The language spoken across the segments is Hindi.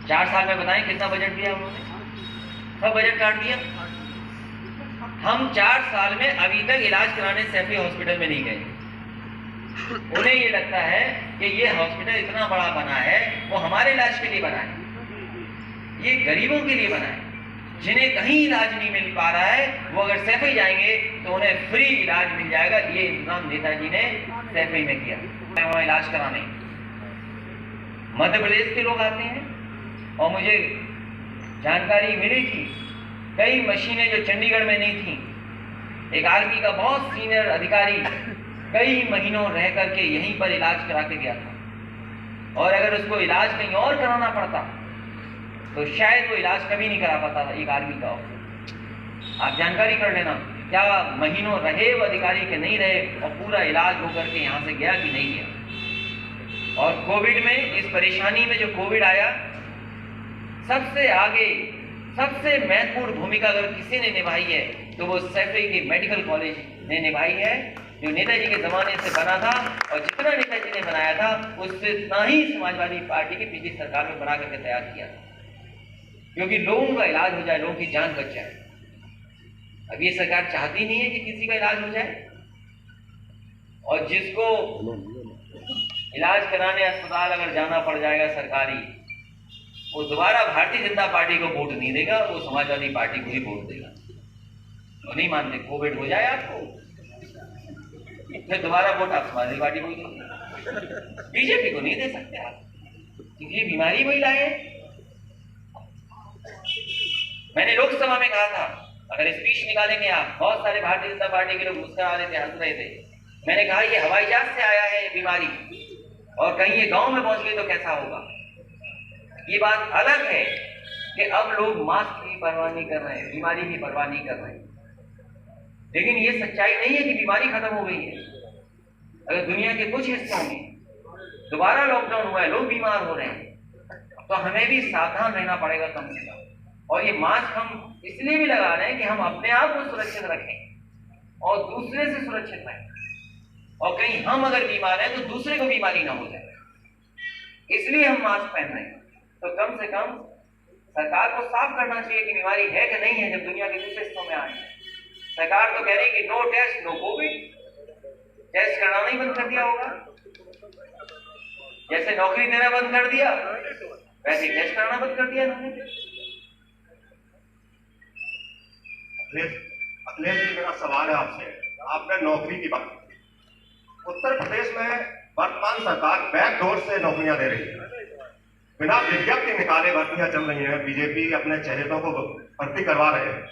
4 साल में बताएं कितना बजट दिया उन्होंने? सब बजट काट दिया। हम 4 साल में अभी तक इलाज कराने सैफी हॉस्पिटल में नहीं गए। उन्हें ये लगता है कि ये हॉस्पिटल इतना बड़ा बना है, वो हमारे इलाज के लिए बना है, ये गरीबों के लिए बना है। जिन्हें कहीं इलाज नहीं मिल पा रहा है वो अगर सैफई जाएंगे तो उन्हें फ्री इलाज मिल जाएगा। ये इंतजाम नेताजी ने सैफई में किया। वहाँ इलाज कराने मध्य प्रदेश के लोग आते हैं और मुझे जानकारी मिली थी कई मशीनें जो चंडीगढ़ में नहीं थी, एक आर्मी का बहुत सीनियर अधिकारी कई महीनों रह करके यहीं पर इलाज करा के गया था, और अगर उसको इलाज कहीं और कराना पड़ता तो शायद वो इलाज कभी नहीं करा पाता था। एक आर्मी का ऑफिसर, आप जानकारी कर लेना क्या महीनों रहे वो अधिकारी के नहीं रहे और पूरा इलाज होकर के यहाँ से गया कि नहीं गया। और कोविड में इस परेशानी में जो कोविड आया, सबसे आगे सबसे महत्वपूर्ण भूमिका अगर किसी ने निभाई है तो वो सैफई के मेडिकल कॉलेज ने निभाई है, जो नेताजी के जमाने से बना था। और जितना नेताजी ने बनाया था उससे इतना ही समाजवादी पार्टी की पिछली सरकार में बना करके तैयार किया था, क्योंकि लोगों का इलाज हो जाए, लोगों की जान बच जाए। अब ये सरकार चाहती नहीं है कि किसी का इलाज हो जाए, और जिसको इलाज कराने अस्पताल अगर जाना पड़ जाएगा सरकारी, वो दोबारा भारतीय जनता पार्टी को वोट नहीं देगा, वो समाजवादी पार्टी को ही वोट देगा। तो नहीं मानते, कोविड हो जाए आपको फिर दोबारा वोट आप समाजवादी पार्टी को ही देंगे, बीजेपी को नहीं दे सकते आप, क्योंकि ये बीमारी वही लाए। मैंने लोकसभा में कहा था अगर स्पीच निकालेंगे आप, बहुत सारे भारतीय जनता पार्टी के लोग मुस्कुरा रहे थे, हंस रहे थे। मैंने कहा ये हवाई जहाज से आया है ये बीमारी, और कहीं ये गांव में पहुंच गई तो कैसा होगा। ये बात अलग है कि अब लोग मास्क की परवाह नहीं कर रहे हैं, बीमारी की परवाह नहीं कर रहे हैं, लेकिन ये सच्चाई नहीं है कि बीमारी खत्म हो गई है। अगर दुनिया के कुछ हिस्सों में दोबारा लॉकडाउन हुआ है, लोग बीमार हो रहे हैं, तो हमें भी सावधान रहना पड़ेगा कम से कम। और ये मास्क हम इसलिए भी लगा रहे हैं कि हम अपने आप को सुरक्षित रखें और दूसरे से सुरक्षित रहें, और कहीं हम अगर बीमार हैं तो दूसरे को बीमारी ना हो जाए, इसलिए हम मास्क पहन रहे हैं। तो कम से कम सरकार को साफ करना चाहिए कि बीमारी है कि नहीं है। जब दुनिया के दूसरे हिस्सों में आए, सरकार तो कह रही कि no test no covid, test कराना ही बंद कर दिया होगा। जैसे नौकरी देना बंद कर दिया वैसे टेस्ट कराना बंद कर दिया इन्होंने। अखिलेश जी, मेरा सवाल है आपसे, आपने नौकरी की बात की। उत्तर प्रदेश में वर्तमान सरकार बैकडोर से नौकरियां दे रही है, बिना विज्ञप्ति निकाले भर्तियां चल रही हैं, बीजेपी अपने चहेतों को भर्ती करवा रहे हैं,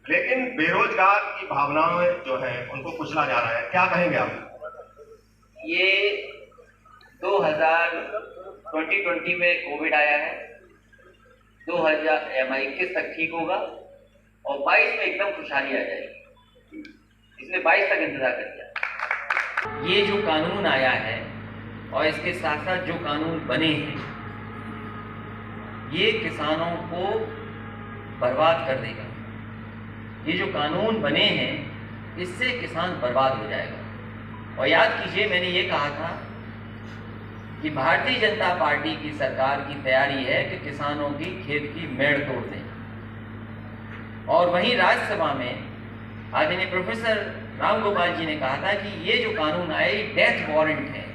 लेकिन बेरोजगार की भावनाएं जो है उनको कुचला जा रहा है। क्या कहेंगे आप? ये 2020 में कोविड आया है, 2021 तक ठीक होगा और 22 में एकदम खुशहाली आ जाएगी, इसलिए 22 तक इंतजार कर दिया। ये जो कानून आया है और इसके साथ साथ जो कानून बने हैं, ये किसानों को बर्बाद कर देगा। ये जो कानून बने हैं इससे किसान बर्बाद हो जाएगा। और याद कीजिए, मैंने ये कहा था कि भारतीय जनता पार्टी की सरकार की तैयारी है कि किसानों की खेत की मेड़ तोड़ दें, और वहीं राज्यसभा में आदरणीय प्रोफेसर राम गोपाल जी ने कहा था कि ये जो कानून आए डेथ वारंट है।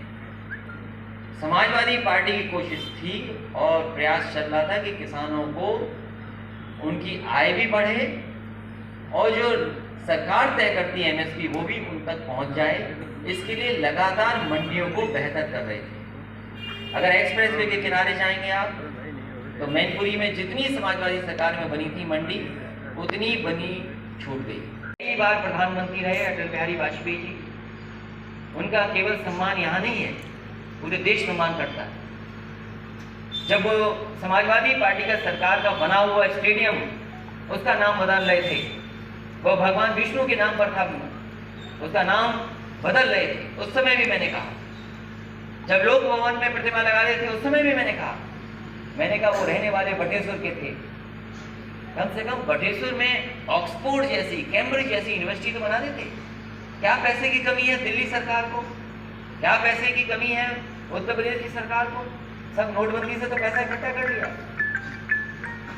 समाजवादी पार्टी की कोशिश थी और प्रयास चल रहा था कि किसानों को उनकी आय भी बढ़े और जो सरकार तय करती है एमएसपी वो भी उन तक पहुंच जाए। इसके लिए लगातार मंडियों को बेहतर कर रहे थे। अगर एक्सप्रेसवे के किनारे जाएंगे आप तो मैनपुरी में जितनी समाजवादी सरकार में बनी थी मंडी, उतनी बनी छूट गई। कई बार प्रधानमंत्री रहे अटल बिहारी वाजपेयी जी, उनका केवल सम्मान यहाँ नहीं है, पूरे देश सम्मान करता है। जब वो समाजवादी पार्टी का सरकार का बना हुआ स्टेडियम, उसका नाम बदल रहे थे, वो भगवान विष्णु के नाम पर था, उसका नाम बदल रहे थे, उस समय भी मैंने कहा। जब लोक भवन में प्रतिमा लगा रहे थे उस समय भी मैंने कहा वो रहने वाले बटेश्वर के थे। कम से कम बटेश्वर में ऑक्सफोर्ड जैसी, कैम्ब्रिज जैसी यूनिवर्सिटी तो बना देते। क्या पैसे की कमी है दिल्ली सरकार को? क्या पैसे की कमी है उत्तर प्रदेश की सरकार को? सब नोटबंदी से तो पैसा इकट्ठा कर लिया।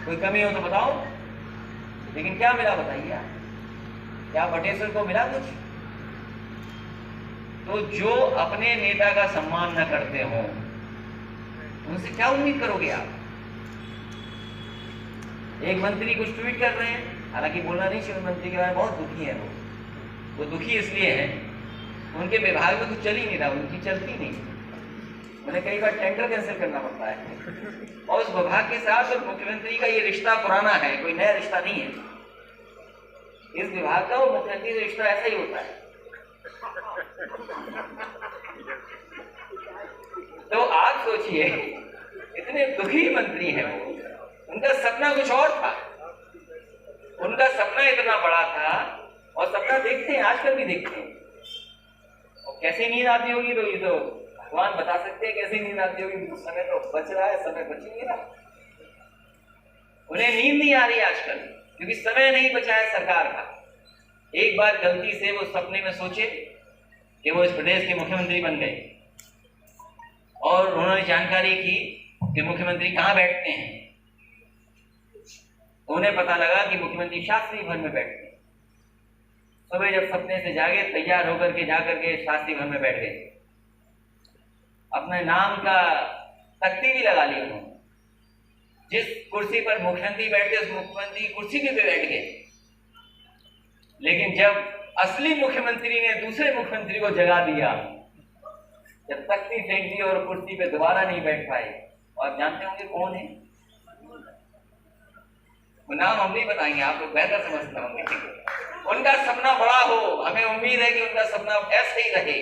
कोई कमी हो तो बताओ, लेकिन क्या मिला बताइए आप? क्या बटेश्वर को मिला कुछ? तो जो अपने नेता का सम्मान न करते हो उनसे क्या उम्मीद करोगे आप? एक मंत्री कुछ ट्वीट कर रहे हैं, हालांकि बोलना नहीं चाहिए, मंत्री के बारे में बहुत दुखी है वो दुखी इसलिए है उनके विभाग में कुछ चल ही नहीं रहा, उनकी चलती नहीं, उन्हें कई बार टेंडर कैंसिल करना पड़ता है और उस विभाग के साथ और मुख्यमंत्री का ये रिश्ता पुराना है, कोई नया रिश्ता नहीं है। इस विभाग का और मुख्यमंत्री का रिश्ता ऐसा ही होता है। तो आप सोचिए, इतने दुखी मंत्री हैं वो, उनका सपना कुछ और था, उनका सपना इतना बड़ा था और सपना देखते हैं, आजकल भी देखते हैं। और कैसे नींद आती होगी तो ये तो भगवान बता सकते हैं कैसे नींद आती होगी, समय तो बच रहा है, समय बच नहीं रहा, उन्हें नींद नहीं आ रही आजकल क्योंकि समय नहीं बचा है सरकार का। एक बार गलती से वो सपने में सोचे कि वो इस प्रदेश के मुख्यमंत्री बन गए और उन्होंने जानकारी की कि मुख्यमंत्री कहाँ बैठते हैं, उन्हें पता लगा कि मुख्यमंत्री शास्त्री भवन में बैठते हैं। सुबह जब सपने से जागे, तैयार होकर के जाकर के शास्त्री भवन में बैठ गए, अपने नाम का तख्ती भी लगा ली उन्होंने, जिस कुर्सी पर मुख्यमंत्री बैठे उस मुख्यमंत्री कुर्सी पे बैठ गए। लेकिन जब असली मुख्यमंत्री ने दूसरे मुख्यमंत्री को जगा दिया, जब तख्ती फेंक दी और कुर्सी पे दोबारा नहीं बैठ पाए, और जानते होंगे कौन है वो? नाम हम नहीं बताएंगे, आप लोग बेहतर समझते होंगे। उनका सपना बड़ा हो, हमें उम्मीद है कि उनका सपना ऐसे ही रहे।